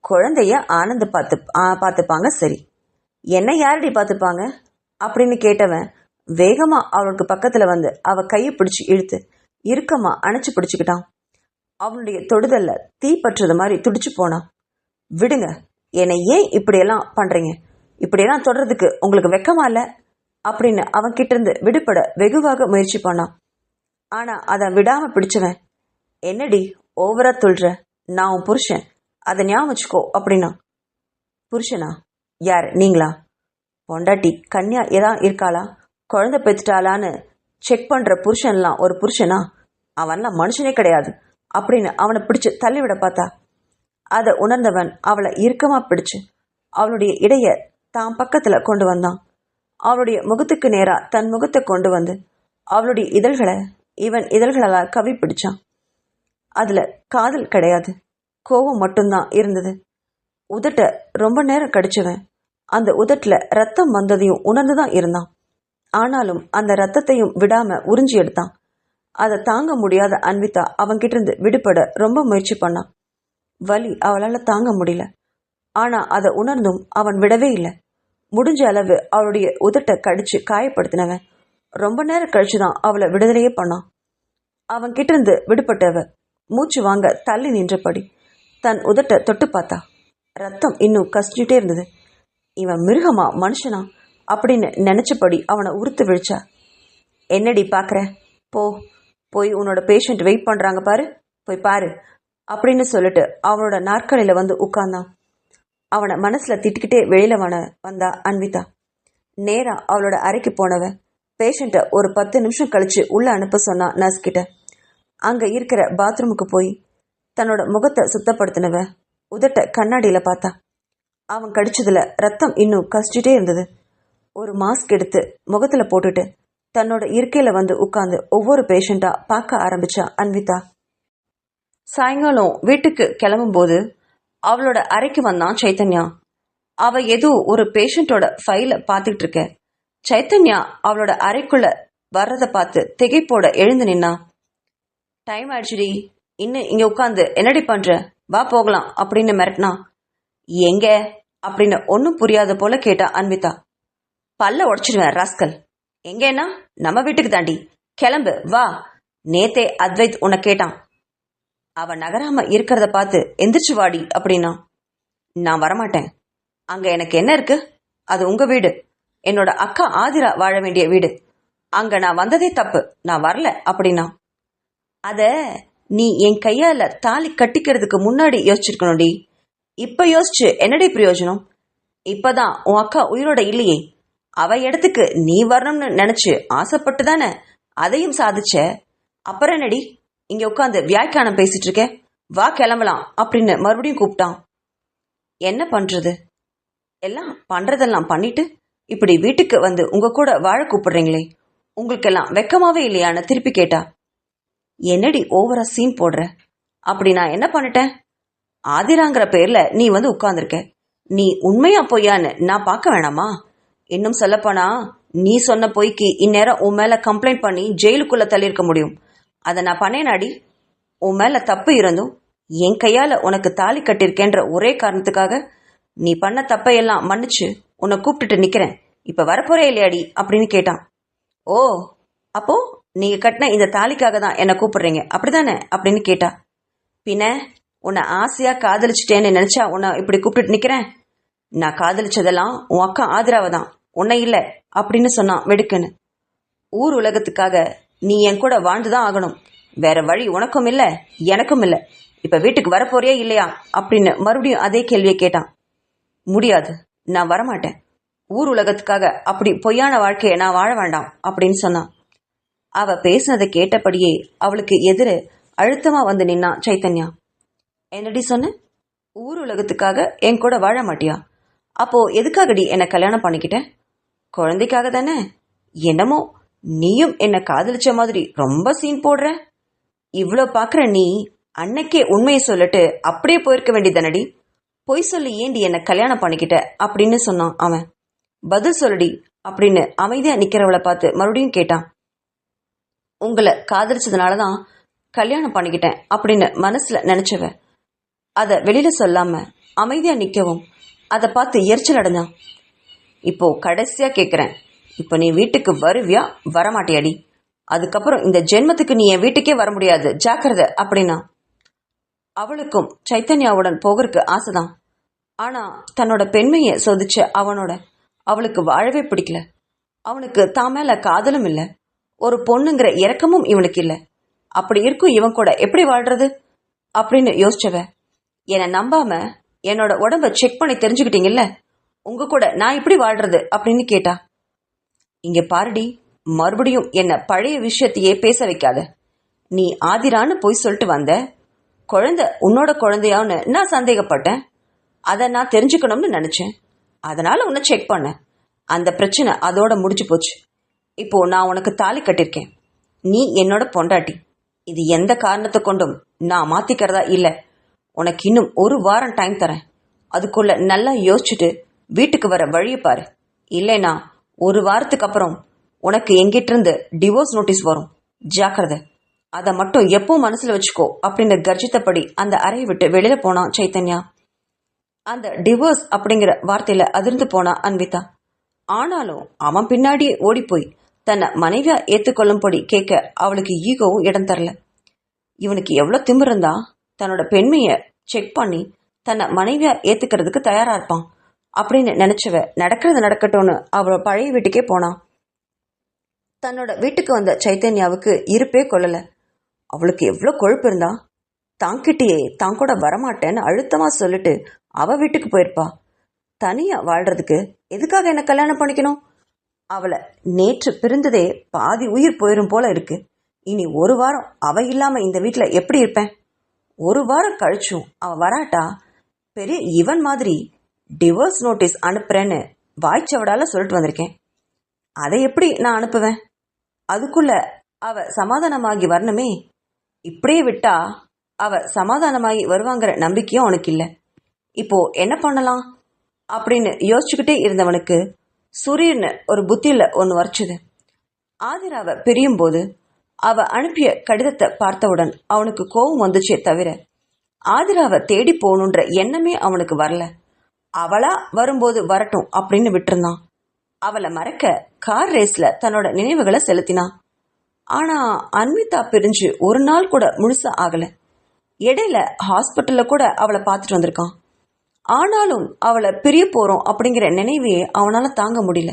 குழந்தைய ஆனந்த் பார்த்துப்பாங்க, சரி, என்ன யாரடி பார்த்துப்பாங்க அப்படின்னு கேட்டவன் வேகமா அவளுக்கு பக்கத்துல வந்து அவ கையை பிடிச்சு இழுத்து இறுக்கமா அணைச்சு பிடிச்சுக்கிட்டான். அவனுடைய தொடுதல்ல தீ பற்றுறது மாதிரி துடிச்சு போனான். விடுங்க, என்னை ஏன் இப்படியெல்லாம் பண்றீங்க, இப்படியெல்லாம் தொடர்றதுக்கு உங்களுக்கு வெக்கமா இல்ல அப்படின்னு அவன் கிட்ட இருந்து விடுபட வெகுவாக முயற்சி பண்ணான். ஆனா அதை விடாம பிடிச்சவன், என்னடி ஓவரா துள்ற, நான் உன் புருஷன், அதை ஞாபகம் வச்சுக்கோ அப்படின்னா. புருஷனா? யார், நீங்களா? பொண்டாட்டி கன்யா ஏதான் இருக்காளா, குழந்தை பெற்றுட்டாளான்னு செக் பண்ற புருஷன்லாம் ஒரு புருஷனா? அவன்லாம் மனுஷனே கிடையாது அப்படின்னு அவனை பிடிச்சு தள்ளிவிட பார்த்தா. அதை உணர்ந்தவன் அவளை இறுக்கமா பிடிச்சு அவளுடைய இடைய தான் பக்கத்துல கொண்டு வந்தான். அவளுடைய முகத்துக்கு நேரா தன் முகத்தை கொண்டு வந்து அவளுடைய இதழ்களை இவன் இதழ்களால் கவி பிடிச்சான். அதுல காதல் கிடையாது, கோபம் மட்டும்தான் இருந்தது. உதட்ட ரொம்ப நேரம் கடிச்சவன் அந்த உதட்டுல ரத்தம் வந்ததையும் உணர்ந்துதான் இருந்தான். ஆனாலும் அந்த ரத்தத்தையும் விடாம உறிஞ்சி எடுத்தான். அதை தாங்க முடியாத அன்விதா அவன்கிட்ட இருந்து விடுபட ரொம்ப முயற்சி பண்ணான். வலி அவளால தாங்க முடியல. ஆனா அதை உணர்ந்தும் அவன் விடவே இல்லை. முடிஞ்ச அளவு அவளுடைய உதட்டை கடிச்சு காயப்படுத்தினவன் ரொம்ப நேரம் கழிச்சுதான் அவளை விடுதலையே பண்ணான். அவன் கிட்ட இருந்து விடுபட்டவ மூச்சு வாங்க தள்ளி நின்றபடி தன் உதட்டை தொட்டு பார்த்தா. ரத்தம் இன்னும் கசிச்சுட்டே இருந்தது. இவன் மிருகமா மனுஷனா அப்படின்னு நினைச்சபடி அவனை உறுத்து விழிச்சா. என்னடி பாக்குற? போய் உன்னோட பேஷண்ட் வெயிட் பண்றாங்க பாரு, போய் பாரு அப்படின்னு சொல்லிட்டு அவனோட நாற்காலியில வந்து உட்கார்ந்தான். அவனை மனசுல திட்டிக்கிட்டே வெளியில வந்தா அன்விதா. நேரா அவளோட அறைக்கு போனவ பேஷண்ட்டை ஒரு 10 நிமிஷம் கழிச்சு உள்ள அனுப்ப சொன்னா நர்ஸ் கிட்ட. அங்க இருக்கிற பாத்ரூமுக்கு போய் தன்னோட முகத்தை சுத்தப்படுத்தினவ உதட்ட கண்ணாடியில பார்த்தா. அவன் கடிச்சதுல ரத்தம் இன்னும் கசிச்சுட்டே இருந்தது. ஒரு மாஸ்க் எடுத்து முகத்துல போட்டுட்டு தன்னோட இருக்கையில வந்து உட்கார்ந்து ஒவ்வொரு பேஷண்டா பார்க்க ஆரம்பிச்சா அன்விதா. சாயங்காலம் வீட்டுக்கு கிளம்பும் போது அவளோட அறைக்கு வந்தான் சைத்தன்யா. அவ ஏதோ ஒரு பேஷண்டோட ஃபைல பார்த்துட்டு இருக்க. சைத்தன்யா அவளோட அறைக்குள்ள வர்றத பார்த்து திகைப்போட எழுந்து நின்னா. டைம் ஆயிடுச்சுடி, இன்னும் இங்க உட்காந்து என்னடி பண்ற, வா போகலாம் அப்படின்னு மிரட்டினா. எங்க அப்படின்னு ஒன்னும் புரியாத போல கேட்டா அன்விதா. பல்ல உடைச்சிடுவேன் ராஸ்கல். எங்கன்னா நம்ம வீட்டுக்கு தாண்டி, கிளம்பு வா. நேத்தே அத்வைத் உன்னை கேட்டான். அவன் நகராம இருக்கிறத பார்த்து எந்திரிச்சு வாடி அப்படின்னா. நான் வரமாட்டேன். அங்க எனக்கு என்ன இருக்கு? அது உங்க வீடு, என்னோட அக்கா ஆதிரா வாழ வேண்டிய வீடு. அங்க நான் வந்ததே தப்பு, நான் வரல அப்படின்னா. அத நீ என் கையால தாலி கட்டிக்கிறதுக்கு முன்னாடி யோசிச்சிருக்கணும்டி. இப்ப யோசிச்சு என்னடி பிரயோஜனம்? இப்பதான் உன் அக்கா உயிரோட இல்லையே, அவ இடத்துக்கு நீ வரணும்னு நினைச்சு ஆசைப்பட்டு தானே அதையும் சாதிச்ச. அப்புறம் என்னடி இங்க உட்காந்து வியாக்கியானம் பேசிட்டு இருக்க? வா கிளம்பலாம் அப்படின்னு மறுபடியும் கூப்பிட்டான். என்ன பண்றது? எல்லாம் பண்றதெல்லாம் பண்ணிட்டு இப்படி வீட்டுக்கு வந்து உங்க கூட வாழ கூப்பிடுறீங்களே, உங்களுக்கெல்லாம் வெக்கமாவே இல்லையான்னு திருப்பி கேட்டா. என்னடி ஓவரா சீன் போடுற? அப்படி நான் என்ன பண்ணிட்டேன்? ஆதிராங்கிற பேர்ல நீ வந்து உட்கார்ந்துருக்க. நீ உண்மையா பொய்யான்னு நான் பார்க்க வேணாமா? இன்னும் சொல்லப்போனா நீ சொன்ன பொய்க்கு இந்நேரம் உன் மேல கம்ப்ளைண்ட் பண்ணி ஜெயிலுக்குள்ள தள்ளியிருக்க முடியும். அதை நான் பண்ணேனாடி? உன் மேல தப்பு இருந்தும் என் கையால உனக்கு தாலி கட்டியிருக்கேன்ற ஒரே காரணத்துக்காக நீ பண்ண தப்பையெல்லாம் மன்னிச்சு உன்னை கூப்பிட்டுட்டு நிக்கிறேன். இப்ப வரப்போறே இல்லையாடி அப்படின்னு கேட்டான். ஓ, அப்போ நீங்க கட்டின இந்த தாலிக்காக தான் என்ன கூப்பிடுறீங்க அப்படிதானே அப்படின்னு கேட்டா. பின்ன உன்னை ஆசையா காதலிச்சிட்டேன்னு நினைச்சா உன்னை இப்படி கூப்பிட்டு நிக்கிறேன். நான் காதலிச்சதெல்லாம் உன் அக்கா ஆதிராவை தான், உன்னை இல்ல அப்படின்னு சொன்னான் வெடுக்குன்னு. ஊர் உலகத்துக்காக நீ என் கூட வாழ்ந்துதான் ஆகணும். வேற வழி உனக்கும் இல்ல எனக்கும் இல்ல. இப்ப வீட்டுக்கு வரப்போறியா இல்லையா அப்படின்னு மறுபடியும் அதே கேள்வியை கேட்டான். முடியாது, நான் வரமாட்டேன். ஊர் உலகத்துக்காக அப்படி பொய்யான வாழ்க்கையை நான் வாழ வேண்டாம் அப்படின்னு சொன்னான். அவ பேசினதை கேட்டபடியே அவளுக்கு எதிர அழுத்தமா வந்து நின்னான் சைத்தன்யா. என்னடி சொன்ன? ஊர் உலகத்துக்காக என் கூட வாழ மாட்டியா? அப்போ எதுக்காகடி என்ன கல்யாணம் பண்ணிக்கிட்ட? குழந்தைக்காக தானே? என்னமோ நீயும் என்ன காதலிச்ச மாதிரி ரொம்ப சீன் போடுற. இவ்வளோ பாக்குற நீ அன்னைக்கே உண்மையை சொல்லிட்டு அப்படியே போயிருக்க வேண்டியதானடி. பொய் சொல்லி ஏண்டி என்ன கல்யாணம் பண்ணிக்கிட்ட அப்படின்னு சொன்னான் அவன். பதில் சொல்லடி அப்படின்னு அமைதியா நிக்கிறவளை பார்த்து மறுபடியும் கேட்டான். உங்களை காதலிச்சதுனாலதான் கல்யாணம் பண்ணிக்கிட்டேன் அப்படின்னு மனசுல நினைச்சவ அத வெளியில சொல்லாம அமைதியா நிக்கவும் அதை பார்த்து எரிச்சல் அடைஞ்சான். இப்போ கடைசியா கேக்குறேன், இப்போ நீ வீட்டுக்கு வருவியா வரமாட்டியாடி? அதுக்கப்புறம் இந்த ஜென்மத்துக்கு நீ என் வீட்டுக்கே வர முடியாது, ஜாக்கிரதை அப்படின்னா. அவளுக்கும் சைத்தன்யாவுடன் போகிறதுக்கு ஆசைதான். ஆனா தன்னோட பெண்மையை சோதிச்ச அவளுக்கு வாழவே பிடிக்கல. அவனுக்கு தான் மேல காதலும் இல்ல, ஒரு பொண்ணுங்கிற இரக்கமும் இவனுக்கு இல்ல. அப்படி இருக்கும் இவன் கூட எப்படி வாழ்றது அப்படின்னு யோசிச்சவ, என்னை நம்பாம என்னோட உடம்ப செக் பண்ணி தெரிஞ்சுக்கிட்டீங்கல்ல, உங்க கூட நான் இப்படி வாழ்றது அப்படின்னு கேட்டா. இங்க பாருடி, மறுபடியும் என்ன பழைய விஷயத்தையே பேச வைக்காத. நீ ஆதிரான்னு போய் சொல்லிட்டு வந்த, குழந்தை உன்னோட குழந்தையான்னு நான் சந்தேகப்பட்டேன். அதை நான் தெரிஞ்சுக்கணும்னு நினைச்சேன், அதனால உன்னை செக் பண்ண. அந்த பிரச்சனை அதோட முடிஞ்சு போச்சு. இப்போ நான் உனக்கு தாலி கட்டிருக்கேன், நீ என்னோட பொண்டாட்டி. இது எந்த காரணத்தை கொண்டும் நான் மாத்திக்கிறதா இல்ல. உனக்கு இன்னும் 1 வாரம் டைம் தரேன். அதுக்குள்ள நல்லா யோசிச்சுட்டு வீட்டுக்கு வர வழியை பாரு. இல்லைனா 1 வாரத்துக்கு அப்புறம் உனக்கு எங்கிட்ட இருந்து டிவோர்ஸ் நோட்டீஸ் வரும், ஜாக்கிரதை. அதை மட்டும் எப்பவும் மனசுல வச்சுக்கோ அப்படின்னு கர்ஜித்தபடி அந்த அறையை விட்டு வெளியில போனான் சைத்தன்யா. அந்த டிவோர்ஸ் அப்படிங்கிற வார்த்தையில அதிர்ந்து போனா அன்விதா. ஆனாலும் அவன் பின்னாடியே ஓடிப்போய் தன்னை மனைவியா ஏத்துக்கொள்ளும்படி கேட்க அவளுக்கு ஈகோவும் இடம் தரல. இவனுக்கு எவ்வளவு திமிருந்தா தன்னோட பெண்மைய செக் பண்ணி தன்னை மனைவியா ஏத்துக்கிறதுக்கு தயாரா இருப்பான் அப்படின்னு நினைச்சவ நடக்கிறது நடக்கட்டும்னு அவளோட பழைய வீட்டுக்கே போனான். தன்னோட வீட்டுக்கு வந்த சைத்தன்யாவுக்கு இருப்பே கொள்ளல. அவளுக்கு எவ்வளவு கொழுப்பு இருந்தா தாங்கிட்டேயே தான் கூட வரமாட்டேன்னு அழுத்தமா சொல்லிட்டு அவ வீட்டுக்கு போயிருப்பா. தனியா வாழ்றதுக்கு எதுக்காக என்ன கல்யாணம் பண்ணிக்கணும்? அவளை நேற்று பிரிந்ததே பாதி உயிர் போயிரும் போல இருக்கு. இனி ஒரு வாரம் அவ இல்லாம இந்த வீட்டுல எப்படி இருப்பேன்? ஒரு வாரம் கழிச்சும் அவ வராட்டா பெரிய இவன் மாதிரி டிவோர்ஸ் நோட்டீஸ் அனுப்புறேன்னு வாய்ச்சவடால சொல்லிட்டு வந்திருக்கேன். அதை எப்படி நான் அனுப்புவேன்? அதுக்குள்ள அவ சமாதானமாகி வரணுமே. இப்படியே விட்டா அவ சமாதானமாகி வருவாங்கிற நம்பிக்கையும் அவனுக்கு இல்லை. இப்போ என்ன பண்ணலாம் அப்படின்னு யோசிச்சுக்கிட்டே இருந்தவனுக்கு சூரியன்னு ஒரு புத்தியில ஒன்று வரைச்சுது. ஆதிராவை பிரியும் போது அவ அனுப்பிய கடிதத்தை பார்த்தவுடன் அவனுக்கு கோபம் வந்துச்சே தவிர ஆதிராவை தேடி போகணுன்ற எண்ணமே அவனுக்கு வரல. அவளா வரும்போது வரட்டும் அப்படின்னு விட்டுருந்தான். அவளை மறக்க கார் ரேஸ்ல தன்னோட நினைவுகளை செலுத்தினான். ஆனா அன்விதா பிரிஞ்சு ஒரு நாள் கூட முழுசா ஆகல. இடையில ஹாஸ்பிட்டல்ல கூட அவளை பார்த்துட்டு வந்திருக்கான். ஆனாலும் அவளை பிரிய போறோம் அப்படிங்கிற நினைவையே அவனால தாங்க முடியல.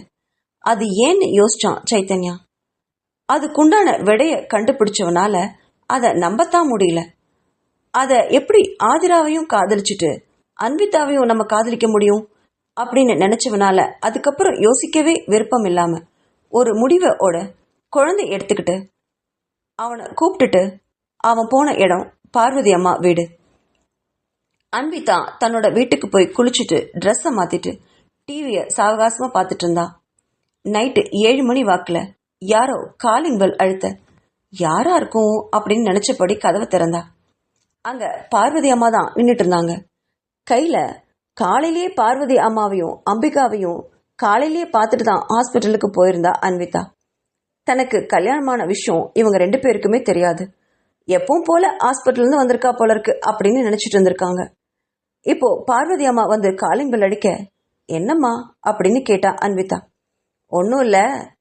அது ஏன்னு யோசிச்சான் சைத்தன்யா. அதுக்குண்டான விடைய கண்டுபிடிச்சவனால அதை நம்பத்தான் முடியல. அதை எப்படி ஆதிராவையும் காதலிச்சுட்டு அன்விதாவையும் நம்ம காதலிக்க முடியும் அப்படின்னு நினைச்சவனால அதுக்கப்புறம் யோசிக்கவே விருப்பம் இல்லாம ஒரு முடிவோட குழந்தை எடுத்துக்கிட்டு அவனை கூப்பிட்டுட்டு அவன் போன இடம் பார்வதி அம்மா வீடு. அன்விதா தன்னோட வீட்டுக்கு போய் குளிச்சுட்டு ட்ரெஸ்ஸை மாத்திட்டு டிவியை சாவகாசமா பார்த்துட்டு இருந்தா. நைட்டு 7 மணி வாக்குல யாரோ காலிங் பெல் அழுத்த யாரா இருக்கும் அப்படின்னு நினைச்சபடி கதவை திறந்தா. அங்க பார்வதி அம்மா தான் நின்றுட்டு இருந்தாங்க. கையில காலையிலேயே பார்வதி அம்மாவையும் அம்பிகாவையும் காலையிலேயே பார்த்துட்டு தான் ஹாஸ்பிட்டலுக்கு போயிருந்தா அன்விதா. தனக்கு கல்யாணமான விஷயம் இவங்க 2 பேருக்குமே தெரியாது. எப்பவும் போல ஹாஸ்பிட்டல் இருந்து வந்திருக்கா போல இருக்கு அப்படின்னு நினைச்சிட்டு இருந்திருக்காங்க. இப்போ பார்வதி அம்மா வந்து காலிங் பெல் அடிக்க என்னம்மா அப்படின்னு கேட்டா அன்விதா. ஒன்னும் இல்ல,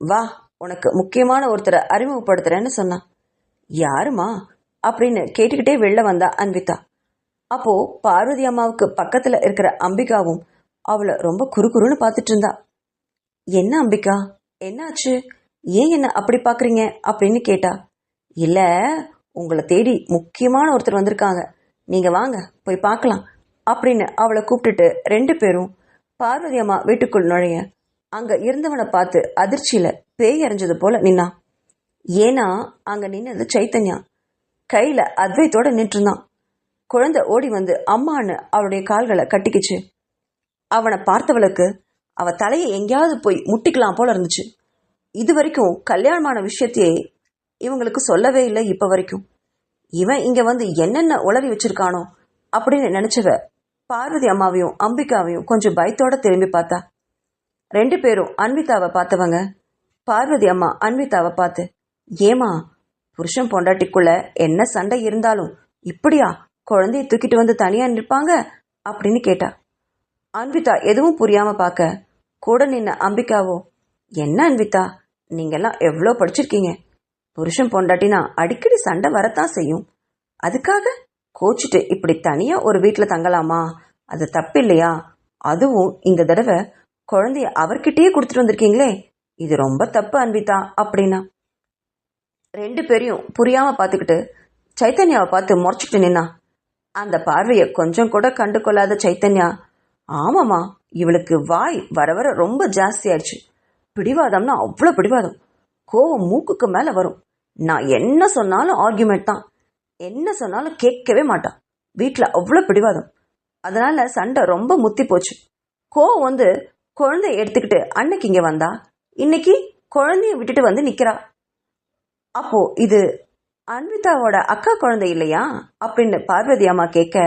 வா உனக்கு முக்கியமான ஒருத்தரை அறிமுகப்படுத்துறேன்னு சொன்னான். யாருமா அப்படின்னு கேட்டுக்கிட்டே வெளில வந்தா அன்விதா. அப்போ பார்வதி அம்மாவுக்கு பக்கத்துல இருக்கிற அம்பிகாவும் அவளை ரொம்ப குறுகுறுன்னு பார்த்துட்டு இருந்தா. என்ன அம்பிகா, என்னாச்சு? ஏன் என்ன அப்படி பாக்குறீங்க அப்படின்னு கேட்டா. இல்ல, உங்களை தேடி முக்கியமான ஒருத்தர் வந்திருக்காங்க, நீங்க வாங்க போய் பார்க்கலாம் அப்படின்னு அவளை கூப்பிட்டுட்டு 2 பேரும் பார்வதி அம்மா வீட்டுக்குள் நுழைய அங்க இருந்தவனை பார்த்து அதிர்ச்சியில பேய் அறிஞ்சது போல நின்னான். ஏன்னா அங்க நின்னது சைத்தன்யா. கையில அத்வைத்தோட நின்றுருந்தான். குழந்தை ஓடி வந்து அம்மான்னு அவளுடைய கால்களை கட்டிக்கிச்சு. அவனை பார்த்தவளுக்கு அவ தலையை எங்கேயாவது போய் முட்டிக்கலாம் போல இருந்துச்சு. இது வரைக்கும் கல்யாணமான விஷயத்தையே இவங்களுக்கு சொல்லவே இல்லை. இப்ப வரைக்கும் இவன் இங்க வந்து என்னென்ன உளறி வச்சிருக்கானோ அப்படின்னு நினைச்சவ பார்வதி அம்மாவையும் அம்பிகாவையும் கொஞ்சம் பயத்தோட திரும்பி பார்த்தா. 2 பேரும் அன்விதாவை பார்த்தவங்க பார்வதி அம்மா அன்விதாவை பார்த்து, ஏமா புருஷன் பொண்டாட்டிக்குள்ள என்ன சண்டை இருந்தாலும் இப்படியா குழந்தைய தூக்கிட்டு வந்து தனியா நிற்பாங்க அப்படின்னு கேட்டா. அன்விதா எதுவும் புரியாம பார்க்க கூட நின்ன அம்பிகாவோ, என்ன அன்விதா, நீங்கெல்லாம் எவ்வளோ படிச்சிருக்கீங்க, புருஷன் பொண்டாட்டினா அடிக்கடி சண்டை வரத்தான் செய்யும், அதுக்காக கோச்சிட்டு இப்படி தனியா ஒரு வீட்டில் தங்கலாமா? அது தப்பு இல்லையா? அதுவும் இந்த தடவை குழந்தைய அவர்கிட்டயே கொடுத்துட்டு வந்திருக்கீங்களே, இது ரொம்ப தப்பு அன்விதா அப்படின்னா. 2 பேரையும் புரியாம பார்த்துக்கிட்டு சைத்தன்யாவை பார்த்து முறைச்சிட்டு நின்னா. அந்த பார்வையை கொஞ்சம் கூட கண்டு கொள்ளாத சைத்தன்யா, ஆமாமா இவளுக்கு வாய் வர வர ரொம்ப ஜாஸ்தி ஆயிடுச்சு, பிடிவாதம்னா அவ்வளோ பிடிவாதம், கோவம் மூக்குக்கு மேல வரும், நான் என்ன சொன்னாலும் ஆர்கியூமெண்ட் தான், என்ன சொன்னாலும் கேட்கவே மாட்டான், வீட்டில் அவ்வளோ பிடிவாதம், அதனால சண்டை ரொம்ப முத்தி போச்சு, கோவம் வந்து குழந்தைய எடுத்துக்கிட்டு அன்னைக்கு இங்க வந்தா, இன்னைக்கு குழந்தைய விட்டுட்டு வந்து நிக்கிறா. அப்போ இது அன்விதாவோட அக்கா குழந்தை இல்லையா அப்படின்னு பார்வதி அம்மா கேட்க,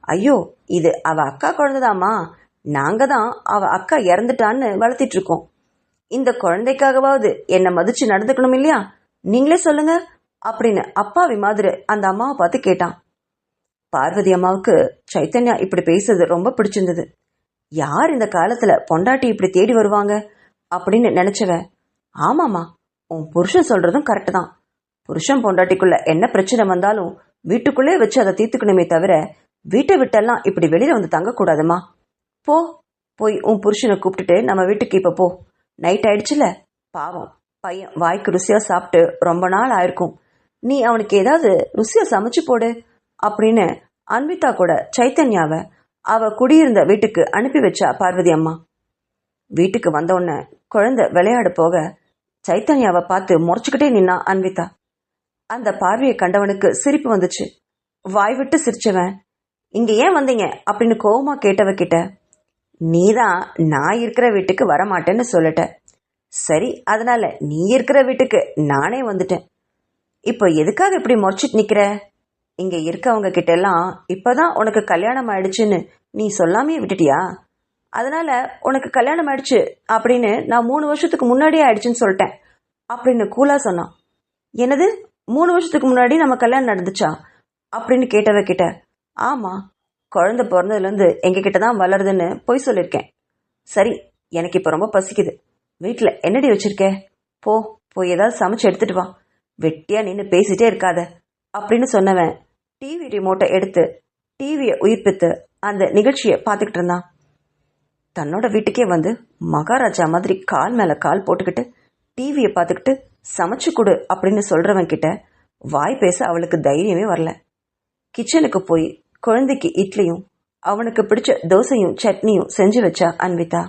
ஐயோ இது அவ அக்கா குழந்தைதாம்மா, நாங்க தான் அவ அக்கா இறந்துட்டான்னு வளர்த்திட்டு இருக்கோம், இந்த குழந்தைக்காகவாவது என்னை மதிச்சு நடந்துக்கணும் இல்லையா, நீங்களே சொல்லுங்க அப்படின்னு அப்பாவி மாதிரி அந்த அம்மாவை பார்த்து கேட்டான். பார்வதி அம்மாவுக்கு சைத்தன்யா இப்படி பேசுறது ரொம்ப பிடிச்சிருந்தது. யார் இந்த காலத்துல பொண்டாட்டி இப்படி தேடி வருவாங்க அப்படின்னு நினைச்சவன், ஆமாமா, உன் புருஷன் சொல்றதும் கரெக்டு தான். புருஷன் பொண்டாட்டிக்குள்ள என்ன பிரச்சனை வந்தாலும் வீட்டுக்குள்ளே வச்சு அதை தீர்த்துக்கணுமே தவிர வீட்டை விட்டெல்லாம் இப்படி வெளியில வந்து தங்கக்கூடாதுமா. போ, போய் உன் புருஷனை கூப்பிட்டுட்டு நம்ம வீட்டுக்கு இப்ப போ. நைட் ஆயிடுச்சுல, பாவம் பையன் வாய்க்கு ருசியா சாப்பிட்டு ரொம்ப நாள் ஆயிருக்கும். நீ அவனுக்கு ஏதாவது ருசியா சமைச்சு போடு அப்படின்னு அன்விதா கூட சைத்தன்யாவை அவ குடியிருந்த வீட்டுக்கு அனுப்பி வச்சா பார்வதி அம்மா. வீட்டுக்கு வந்தோடனே குழந்தை விளையாட போக சைத்தன்யாவை பார்த்து முறைச்சுக்கிட்டே நின்னா அன்விதா. அந்த பார்வையை கண்டவனுக்கு சிரிப்பு வந்துச்சு. வாய் விட்டு சிரிச்சவன், இங்க ஏன் வந்தீங்க அப்படின்னு கோவமா கேட்டவ கிட்ட, நீதான் நான் இருக்கிற வீட்டுக்கு வரமாட்டேன்னு சொல்லிட்ட. சரி, அதனால நீ இருக்கிற வீட்டுக்கு நானே வந்துட்டேன். இப்போ எதுக்காக இப்படி முறைச்சிட்டு நிக்கிற? இங்க இருக்கவங்க கிட்ட எல்லாம் இப்பதான் உனக்கு கல்யாணம் ஆயிடுச்சுன்னு நீ சொல்லாமே விட்டுட்டியா? அதனால உனக்கு கல்யாணம் ஆயிடுச்சு அப்படின்னு நான் 3 வருஷத்துக்கு முன்னாடியே ஆயிடுச்சுன்னு சொல்லிட்டேன் அப்படின்னு கூலா சொன்னான். என்னது, 3 வருஷத்துக்கு முன்னாடி நம்ம கல்யாணம் நடந்துச்சா அப்படின்னு கேட்டவ கிட்ட, ஆமா, குழந்தை பிறந்ததுலேருந்து எங்ககிட்ட தான் வளருதுன்னு பொய் சொல்லியிருக்கேன். சரி, எனக்கு இப்போ ரொம்ப பசிக்குது. வீட்டில் என்னடி வச்சிருக்க? போய் ஏதாவது சமைச்சு எடுத்துட்டு வா. வெட்டியா நின்று பேசிட்டே இருக்காத அப்படின்னு சொன்னவன் டிவி ரிமோட்டை எடுத்து டிவியை உயிர்ப்பித்து அந்த நிகழ்ச்சியை பார்த்துக்கிட்டு இருந்தான். தன்னோட வீட்டுக்கே வந்து மகாராஜா மாதிரி கால் மேலே கால் போட்டுக்கிட்டு டிவியை பார்த்துக்கிட்டு சமைச்சு கொடு அப்படின்னு சொல்றவன் கிட்ட வாய் பேச அவளுக்கு தைரியமே வரல. கிச்சனுக்கு போய் குழந்தைக்கு இட்லியும் அவனுக்கு பிடிச்ச தோசையும் சட்னியும் செஞ்சு வச்சா அன்விதா.